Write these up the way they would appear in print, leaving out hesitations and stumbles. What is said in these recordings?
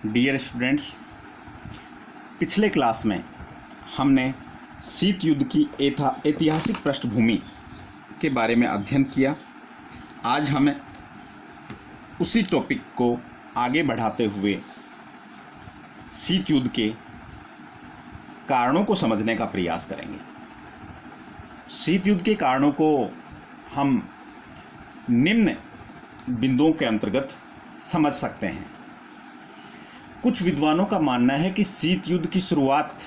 Dear students, पिछले class में हमने शीत युद्ध की ऐतिहासिक पृष्ठभूमि के बारे में अध्ययन किया। आज हमें उसी टॉपिक को आगे बढ़ाते हुए शीत युद्ध के कारणों को समझने का प्रयास करेंगे। शीत युद्ध के कारणों को हम निम्न बिंदुओं के अंतर्गत समझ सकते हैं। कुछ विद्वानों का मानना है कि शीत युद्ध की शुरुआत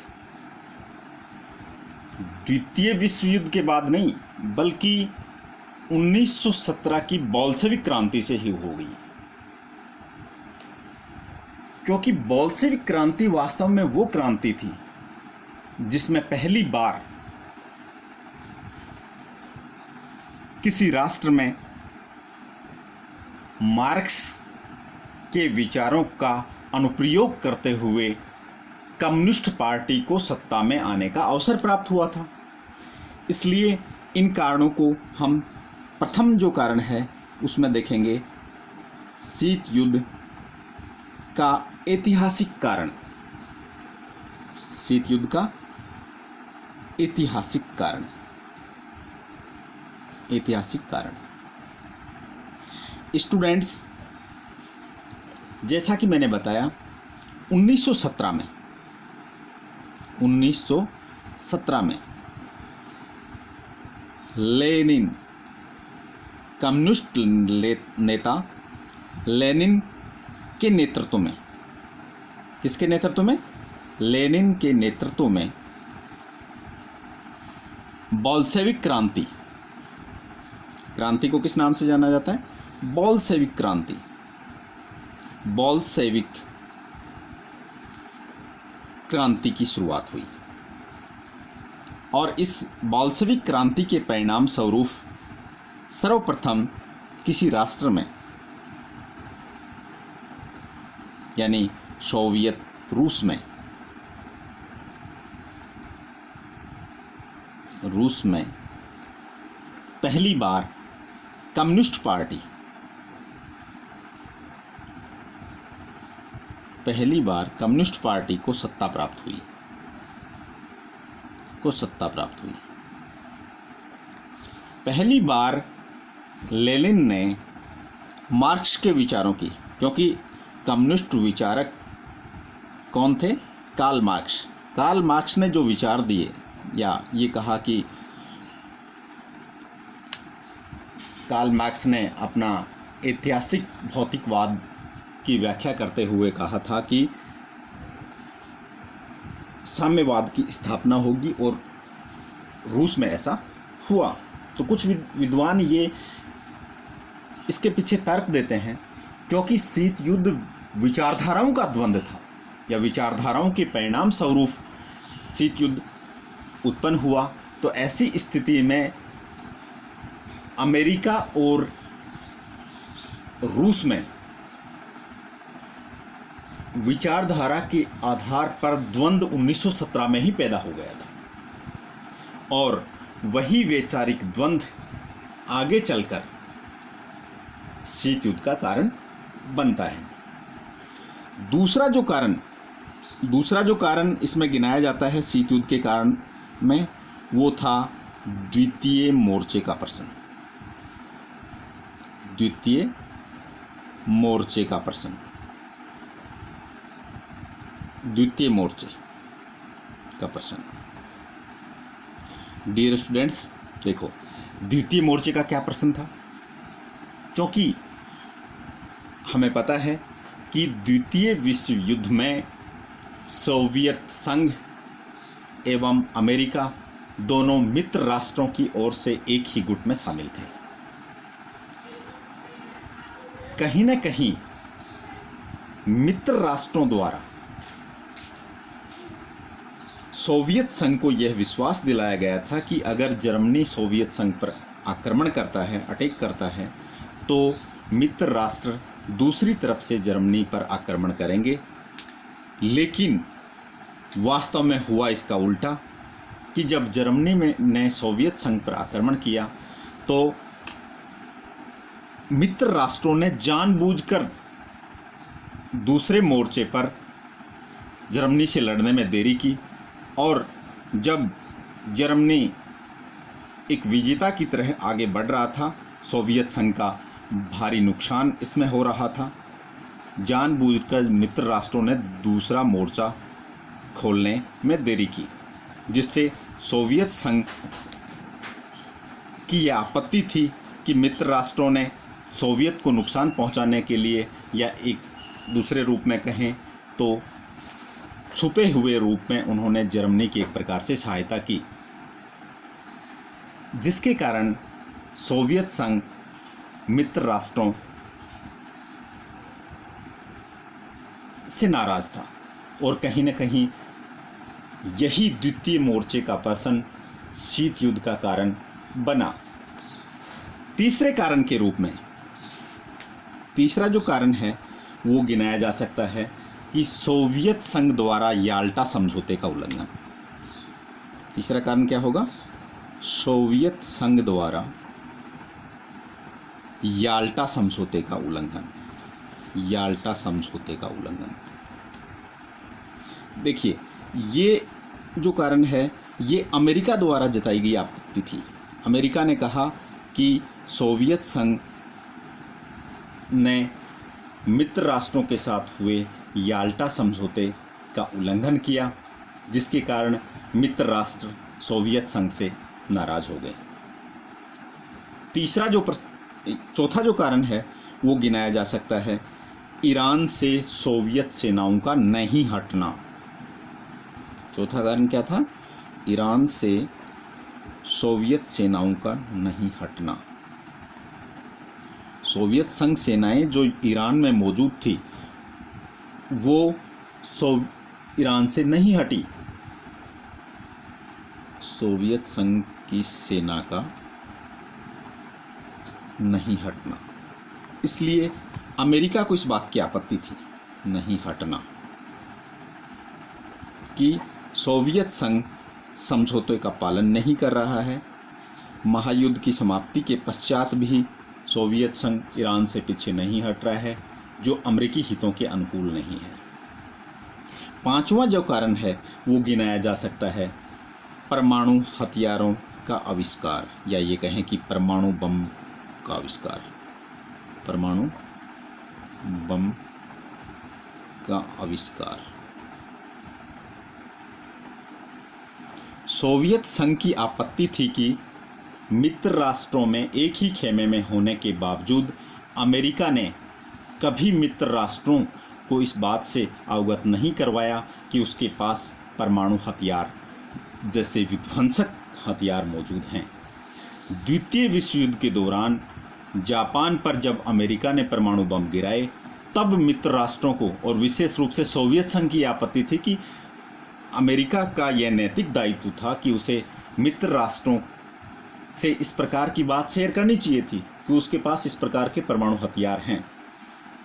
द्वितीय विश्व युद्ध के बाद नहीं, बल्कि 1917 की बोल्शेविक क्रांति से ही हो गई, क्योंकि बोल्शेविक क्रांति वास्तव में वो क्रांति थी जिसमें पहली बार किसी राष्ट्र में मार्क्स के विचारों का अनुप्रयोग करते हुए कम्युनिस्ट पार्टी को सत्ता में आने का अवसर प्राप्त हुआ था। इसलिए इन कारणों को हम प्रथम जो कारण है उसमें देखेंगे, शीत युद्ध का ऐतिहासिक कारण। शीत युद्ध का ऐतिहासिक कारण। स्टूडेंट्स, जैसा कि मैंने बताया 1917 में लेनिन, कम्युनिस्ट नेता लेनिन के नेतृत्व में, किसके नेतृत्व में? लेनिन के नेतृत्व में बोल्शेविक क्रांति को किस नाम से जाना जाता है? बोल्शेविक क्रांति। बोल्शेविक क्रांति की शुरुआत हुई और इस बोल्शेविक क्रांति के परिणाम स्वरूप सर्वप्रथम किसी राष्ट्र में, यानी सोवियत रूस में पहली बार कम्युनिस्ट पार्टी को सत्ता प्राप्त हुई। पहली बार लेनिन ने मार्क्स के विचारों की, क्योंकि कम्युनिस्ट विचारक कौन थे? कार्ल मार्क्स ने जो विचार दिए, या ये कहा कि कार्ल मार्क्स ने अपना ऐतिहासिक भौतिकवाद की व्याख्या करते हुए कहा था कि साम्यवाद की स्थापना होगी, और रूस में ऐसा हुआ। तो कुछ विद्वान ये इसके पीछे तर्क देते हैं, क्योंकि शीत युद्ध विचारधाराओं का द्वंद्व था, या विचारधाराओं के परिणाम स्वरूप शीत युद्ध उत्पन्न हुआ। तो ऐसी स्थिति में अमेरिका और रूस में विचारधारा के आधार पर द्वंद्व 1917 में ही पैदा हो गया था, और वही वैचारिक द्वंद्व आगे चलकर शीत युद्ध का कारण बनता है। दूसरा जो कारण इसमें गिनाया जाता है शीत युद्ध के कारण में, वो था द्वितीय मोर्चे का प्रश्न। डियर स्टूडेंट्स, देखो द्वितीय मोर्चे का क्या प्रश्न था, क्योंकि हमें पता है कि द्वितीय विश्व युद्ध में सोवियत संघ एवं अमेरिका दोनों मित्र राष्ट्रों की ओर से एक ही गुट में शामिल थे। कहीं न कहीं मित्र राष्ट्रों द्वारा सोवियत संघ को यह विश्वास दिलाया गया था कि अगर जर्मनी सोवियत संघ पर आक्रमण करता है, अटैक करता है, तो मित्र राष्ट्र दूसरी तरफ से जर्मनी पर आक्रमण करेंगे। लेकिन वास्तव में हुआ इसका उल्टा, कि जब जर्मनी ने सोवियत संघ पर आक्रमण किया तो मित्र राष्ट्रों ने जानबूझकर दूसरे मोर्चे पर जर्मनी से लड़ने में देरी की, और जब जर्मनी एक विजेता की तरह आगे बढ़ रहा था, सोवियत संघ का भारी नुकसान इसमें हो रहा था। जानबूझकर मित्र राष्ट्रों ने दूसरा मोर्चा खोलने में देरी की, जिससे सोवियत संघ की यह आपत्ति थी कि मित्र राष्ट्रों ने सोवियत को नुकसान पहुंचाने के लिए, या एक दूसरे रूप में कहें तो छुपे हुए रूप में, उन्होंने जर्मनी की एक प्रकार से सहायता की, जिसके कारण सोवियत संघ मित्र राष्ट्रों से नाराज था, और कहीं न कहीं यही द्वितीय मोर्चे का प्रश्न शीत युद्ध का कारण बना। तीसरे कारण के रूप में, तीसरा जो कारण है वो गिनाया जा सकता है कि सोवियत संघ द्वारा याल्टा समझौते का उल्लंघन। तीसरा कारण क्या होगा? सोवियत संघ द्वारा याल्टा समझौते का उल्लंघन। याल्टा समझौते का उल्लंघन। देखिए, ये जो कारण है ये अमेरिका द्वारा जताई गई आपत्ति थी। अमेरिका ने कहा कि सोवियत संघ ने मित्र राष्ट्रों के साथ हुए याल्टा समझौते का उल्लंघन किया, जिसके कारण मित्र राष्ट्र सोवियत संघ से नाराज हो गए। चौथा जो कारण है वो गिनाया जा सकता है ईरान से सोवियत सेनाओं का नहीं हटना। चौथा कारण क्या था? ईरान से सोवियत सेनाओं का नहीं हटना। सोवियत संघ सेनाएं जो ईरान में मौजूद थी वो ईरान से नहीं हटी। सोवियत संघ की सेना का नहीं हटना, इसलिए अमेरिका को इस बात की आपत्ति थी, नहीं हटना, कि सोवियत संघ समझौते का पालन नहीं कर रहा है। महायुद्ध की समाप्ति के पश्चात भी सोवियत संघ ईरान से पीछे नहीं हट रहा है, जो अमेरिकी हितों के अनुकूल नहीं है। पांचवा जो कारण है वो गिनाया जा सकता है परमाणु हथियारों का आविष्कार, या ये कहें कि परमाणु बम का आविष्कार। परमाणु बम का आविष्कार। सोवियत संघ की आपत्ति थी कि मित्र राष्ट्रों में एक ही खेमे में होने के बावजूद अमेरिका ने कभी मित्र राष्ट्रों को इस बात से अवगत नहीं करवाया कि उसके पास परमाणु हथियार जैसे विध्वंसक हथियार मौजूद हैं। द्वितीय विश्व युद्ध के दौरान जापान पर जब अमेरिका ने परमाणु बम गिराए, तब मित्र राष्ट्रों को और विशेष रूप से सोवियत संघ की आपत्ति थी कि अमेरिका का यह नैतिक दायित्व था कि उसे मित्र राष्ट्रों से इस प्रकार की बात शेयर करनी चाहिए थी कि उसके पास इस प्रकार के परमाणु हथियार हैं।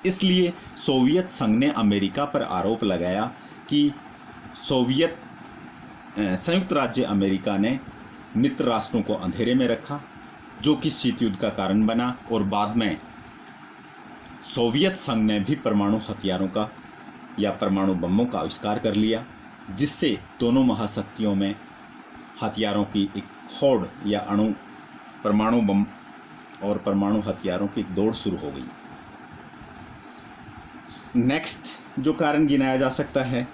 इसलिए सोवियत संघ ने अमेरिका पर आरोप लगाया कि संयुक्त राज्य अमेरिका ने मित्र राष्ट्रों को अंधेरे में रखा, जो कि शीत युद्ध का कारण बना, और बाद में सोवियत संघ ने भी परमाणु हथियारों का या परमाणु बमों का आविष्कार कर लिया, जिससे दोनों महाशक्तियों में हथियारों की एक होड़ या परमाणु बम और परमाणु हथियारों की एक दौड़ शुरू हो गई। नेक्स्ट जो कारण गिनाया जा सकता है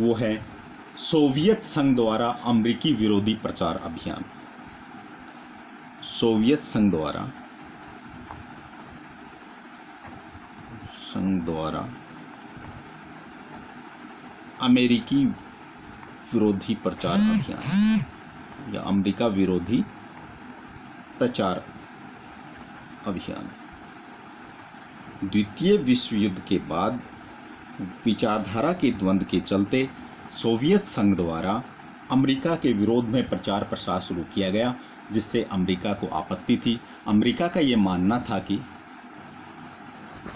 वो है सोवियत संघ द्वारा अमेरिकी विरोधी प्रचार अभियान। सोवियत संघ द्वारा अमेरिकी विरोधी प्रचार अभियान या अमेरिका विरोधी प्रचार अभियान। द्वितीय विश्व युद्ध के बाद विचारधारा के द्वंद्व के चलते सोवियत संघ द्वारा अमेरिका के विरोध में प्रचार प्रसार शुरू किया गया, जिससे अमेरिका को आपत्ति थी। अमेरिका का ये मानना था कि